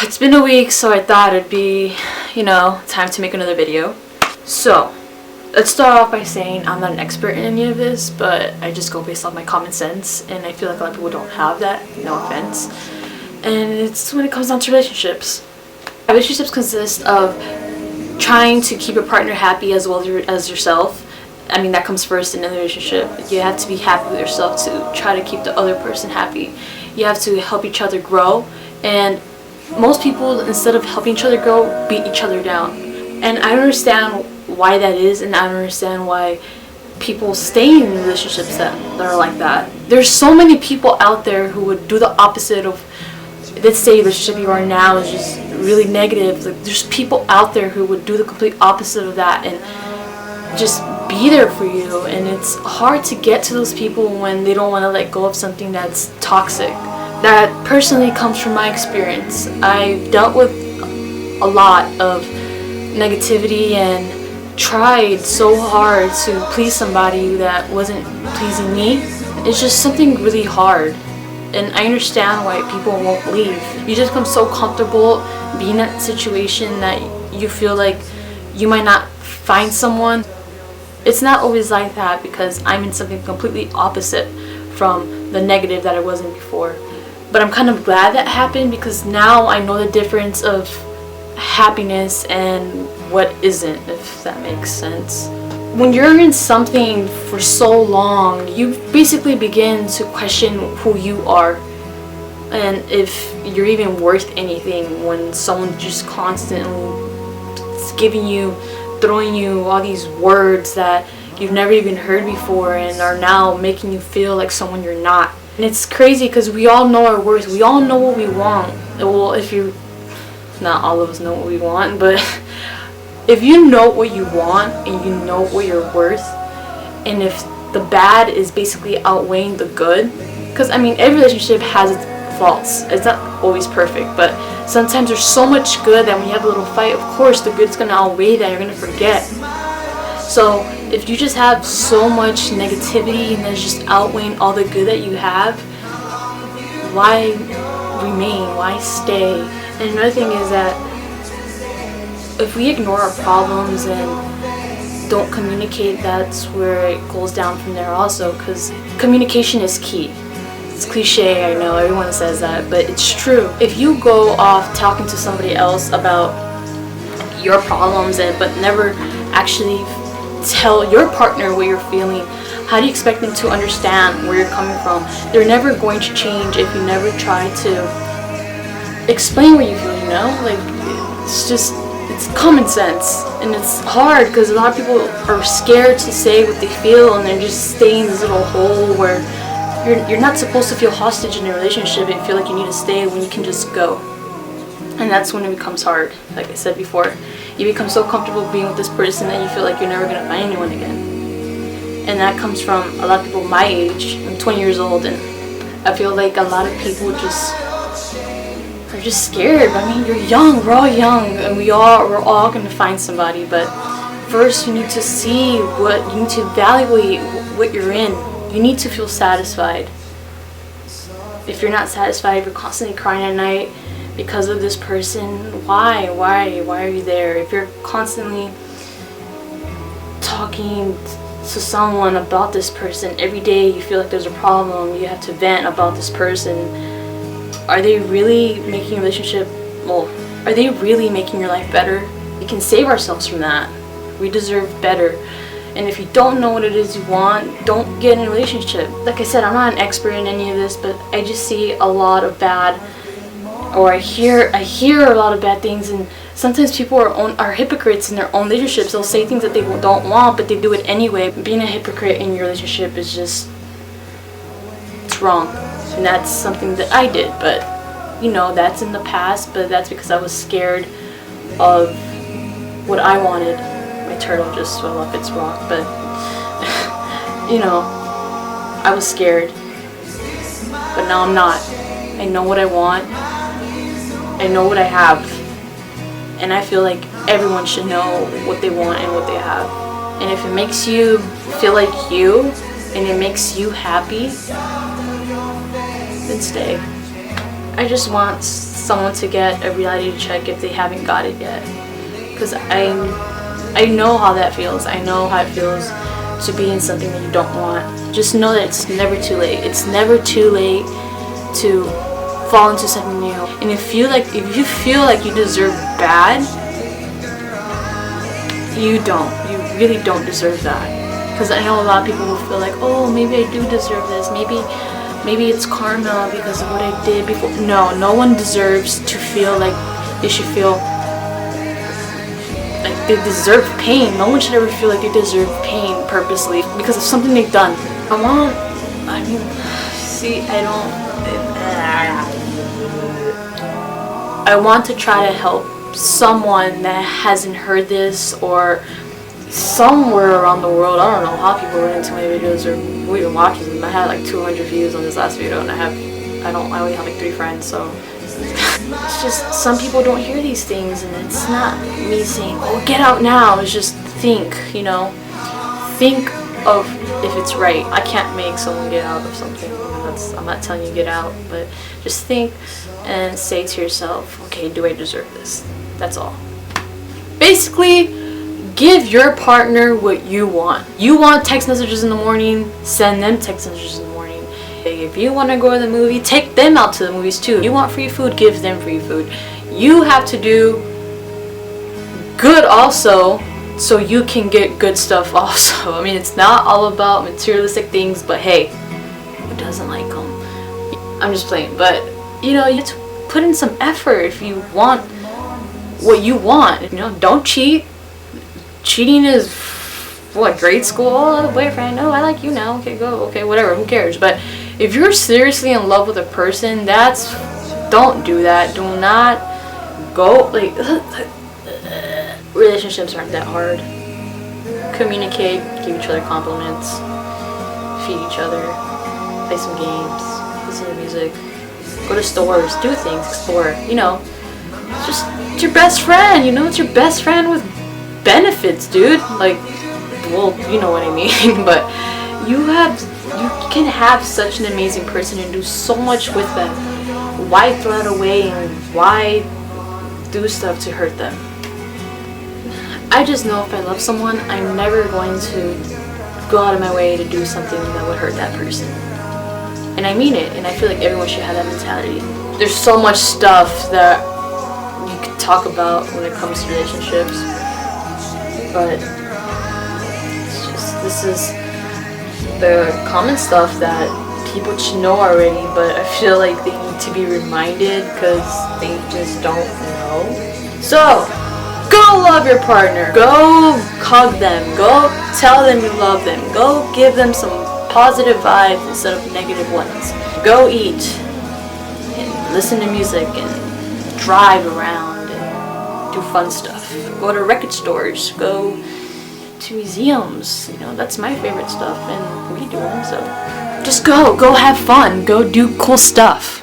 It's been a week, so I thought it'd be, time to make another video. So, let's start off by saying I'm not an expert in any of this, but I just go based off my common sense, and I feel like a lot of people don't have that, no offense. And it's when it comes down to relationships. Relationships consist of trying to keep your partner happy as well as yourself. I mean, that comes first in a relationship. You have to be happy with yourself to try to keep the other person happy. You have to help each other grow, and most people, instead of helping each other grow, beat each other down. And I understand why that is, and I understand why people stay in relationships that are like that. There's so many people out there who would do the opposite of, let's say, the relationship you are now is just really negative. Like, there's people out there who would do the complete opposite of that and just be there for you. And it's hard to get to those people when they don't want to let go of something that's toxic. That personally comes from my experience. I dealt with a lot of negativity and tried so hard to please somebody that wasn't pleasing me. It's just something really hard, and I understand why people won't leave. You just become so comfortable being in that situation that you feel like you might not find someone. It's not always like that, because I'm in something completely opposite from the negative that I was in before. But I'm kind of glad that happened, because now I know the difference of happiness and what isn't, if that makes sense. When you're in something for so long, you basically begin to question who you are and if you're even worth anything, when someone just constantly is throwing you all these words that you've never even heard before and are now making you feel like someone you're not. And it's crazy, because we all know our worth. We all know what we want. Well, not all of us know what we want, but if you know what you want and you know what you're worth, and if the bad is basically outweighing the good, because I mean, every relationship has its faults. It's not always perfect, but sometimes there's so much good that when you have a little fight, of course the good's gonna outweigh that. You're gonna forget. So if you just have so much negativity and that's just outweighing all the good that you have, why remain? Why stay? And another thing is that if we ignore our problems and don't communicate, that's where it goes down from there also, because communication is key. It's cliche, I know, everyone says that, but it's true. If you go off talking to somebody else about your problems but never actually tell your partner what you're feeling, how do you expect them to understand where you're coming from? They're never going to change if you never try to explain what you feel, Like, it's common sense. And it's hard because a lot of people are scared to say what they feel, and they're just staying in this little hole where you're not supposed to feel hostage in a relationship and feel like you need to stay when you can just go. And that's when it becomes hard. Like I said before, you become so comfortable being with this person that you feel like you're never going to find anyone again. And that comes from a lot of people my age. I'm 20 years old, and I feel like a lot of people are just scared. I mean, you're young, we're all young, and we're all going to find somebody. But first, you need to you need to evaluate what you're in. You need to feel satisfied. If you're not satisfied, if you're constantly crying at night because of this person, why are you there? If you're constantly talking to someone about this person every day, you feel like there's a problem, you have to vent about this person, are they really making your relationship, are they really making your life better? We can save ourselves from that. We deserve better. And if you don't know what it is you want, don't get in a relationship. Like I said, I'm not an expert in any of this, but I just see a lot of bad, or I hear a lot of bad things, and sometimes people are hypocrites in their own relationships. They'll say things that they don't want, but they do it anyway. Being a hypocrite in your relationship is just, it's wrong. And that's something that I did, but that's in the past, but that's because I was scared of what I wanted. My turtle just swelled up its rock, but I was scared. But now I'm not. I know what I want. I know what I have. And I feel like everyone should know what they want and what they have. And if it makes you feel like you, and it makes you happy, then stay. I just want someone to get a reality check if they haven't got it yet. Because I know how that feels. I know how it feels to be in something that you don't want. Just know that it's never too late. It's never too late to fall into something new. And if you feel like you deserve bad, you don't. You really don't deserve that. Because I know a lot of people who feel like, oh, maybe I do deserve this. Maybe it's karma because of what I did before. No one deserves to feel like they should feel like they deserve pain. No one should ever feel like they deserve pain purposely because of something they've done. I want to try to help someone that hasn't heard this, or somewhere around the world. I don't know how people run into my videos or who even watches them. I had like 200 views on this last video, and I only have like 3 friends, so it's just some people don't hear these things, and it's not me saying, oh, get out now. It's just think of if it's right. I can't make someone get out of something. I'm not telling you get out, but just think and say to yourself, okay, do I deserve this? That's all. Basically, give your partner what you want. You want text messages in the morning, send them text messages in the morning. If you want to go to the movie, take them out to the movies too. You want free food, give them free food. You have to do good also, so you can get good stuff also. I mean, it's not all about materialistic things, but hey, who doesn't like them? I'm just playing, but you have to put in some effort if you want what you want. Don't cheat. Cheating is what, grade school? Oh, boyfriend. Oh, I like you now. Okay, go. Okay, whatever. Who cares? But if you're seriously in love with a person, don't do that. Do not go relationships aren't that hard. Communicate, give each other compliments, feed each other, play some games, listen to music, go to stores, do things, explore. It's your best friend. It's your best friend with benefits, dude. You know what I mean. But you can have such an amazing person and do so much with them. Why throw it away, and why do stuff to hurt them? I just know if I love someone, I'm never going to go out of my way to do something that would hurt that person. And I mean it, and I feel like everyone should have that mentality. There's so much stuff that you could talk about when it comes to relationships, but this is the common stuff that people should know already, but I feel like they need to be reminded because they just don't know. So, go love your partner. Go hug them. Go tell them you love them. Go give them some positive vibes instead of negative ones. Go eat and listen to music and drive around and do fun stuff. Go to record stores. Go to museums. That's my favorite stuff, and we do them, so just go have fun. Go do cool stuff.